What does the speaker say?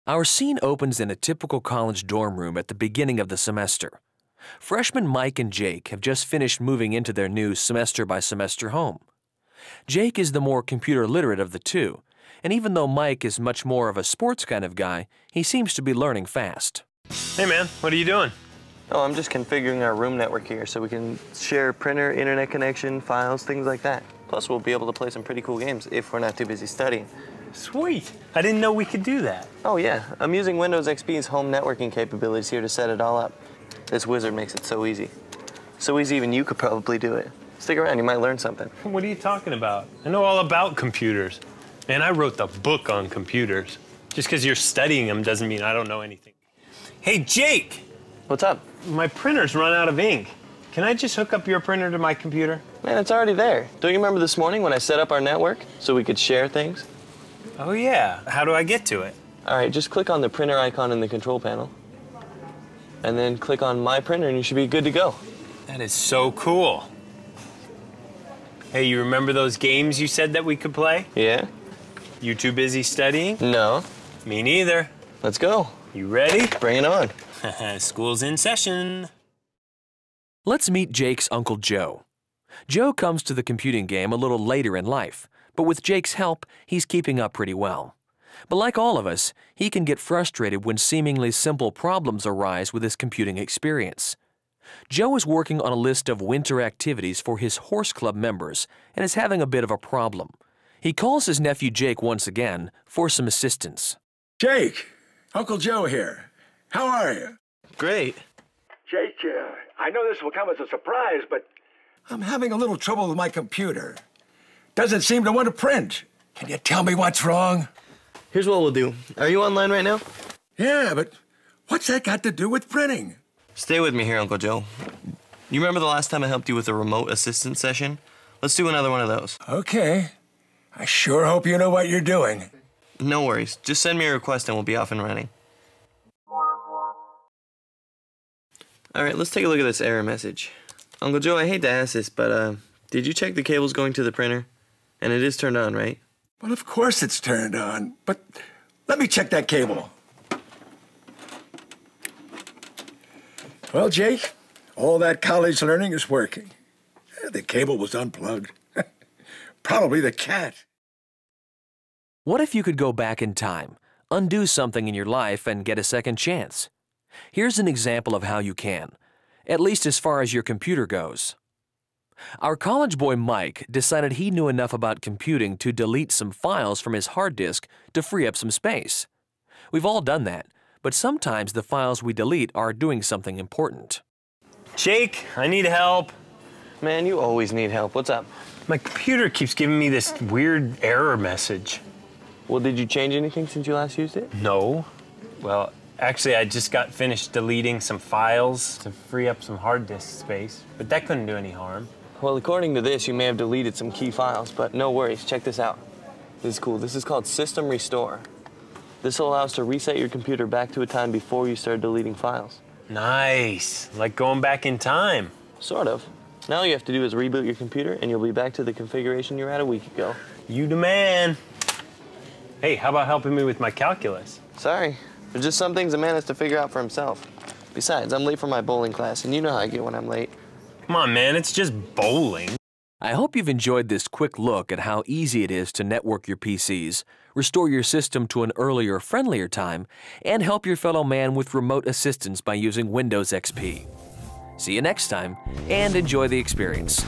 Our scene opens in a typical college dorm room at the beginning of the semester. Freshmen Mike and Jake have just finished moving into their new semester-by-semester home. Jake is the more computer literate of the two, and even though Mike is much more of a sports kind of guy, he seems to be learning fast. Hey man, what are you doing? Oh, I'm just configuring our room network here so we can share printer, internet connection, files, things like that. Plus, we'll be able to play some pretty cool games if we're not too busy studying. Sweet. I didn't know we could do that. Oh yeah, I'm using Windows XP's home networking capabilities here to set it all up. This wizard makes it so easy. So easy even you could probably do it. Stick around, you might learn something. What are you talking about? I know all about computers. Man, I wrote the book on computers. Just because you're studying them doesn't mean I don't know anything. Hey, Jake! What's up? My printer's run out of ink. Can I just hook up your printer to my computer? Man, it's already there. Don't you remember this morning when I set up our network so we could share things? Oh yeah, how do I get to it? All right, just click on the printer icon in the control panel. And then click on My Printer and you should be good to go. That is so cool. Hey, you remember those games you said that we could play? Yeah? You too busy studying? No. Me neither. Let's go. You ready? Bring it on. School's in session. Let's meet Jake's Uncle Joe. Joe comes to the computing game a little later in life, but with Jake's help, he's keeping up pretty well. But like all of us, he can get frustrated when seemingly simple problems arise with his computing experience. Joe is working on a list of winter activities for his horse club members and is having a bit of a problem. He calls his nephew Jake once again for some assistance. Jake, Uncle Joe here. How are you? Great. Jake, I know this will come as a surprise, but I'm having a little trouble with my computer. Doesn't seem to want to print. Can you tell me what's wrong? Here's what we'll do. Are you online right now? Yeah, but what's that got to do with printing? Stay with me here, Uncle Joe. You remember the last time I helped you with a remote assistance session? Let's do another one of those. Okay. I sure hope you know what you're doing. No worries. Just send me a request and we'll be off and running. All right, let's take a look at this error message. Uncle Joe, I hate to ask this, but did you check the cables going to the printer? And it is turned on, right? Well, of course it's turned on, but let me check that cable. Well, Jake, all that college learning is working. The cable was unplugged. Probably the cat. What if you could go back in time, undo something in your life, and get a second chance? Here's an example of how you can, at least as far as your computer goes. Our college boy Mike decided he knew enough about computing to delete some files from his hard disk to free up some space. We've all done that, but sometimes the files we delete are doing something important. Jake, I need help. Man, you always need help. What's up? My computer keeps giving me this weird error message. Well, did you change anything since you last used it? No. Well, actually, I just got finished deleting some files to free up some hard disk space, but that couldn't do any harm. Well, according to this, you may have deleted some key files, but no worries. Check this out. This is cool. This is called System Restore. This will allow us to reset your computer back to a time before you started deleting files. Nice. Like going back in time. Sort of. Now all you have to do is reboot your computer, and you'll be back to the configuration you were at a week ago. You the man. Hey, how about helping me with my calculus? Sorry. There's just some things a man has to figure out for himself. Besides, I'm late for my bowling class, and you know how I get when I'm late. Come on, man, it's just bowling. I hope you've enjoyed this quick look at how easy it is to network your PCs, restore your system to an earlier, friendlier time, and help your fellow man with remote assistance by using Windows XP. See you next time, and enjoy the experience.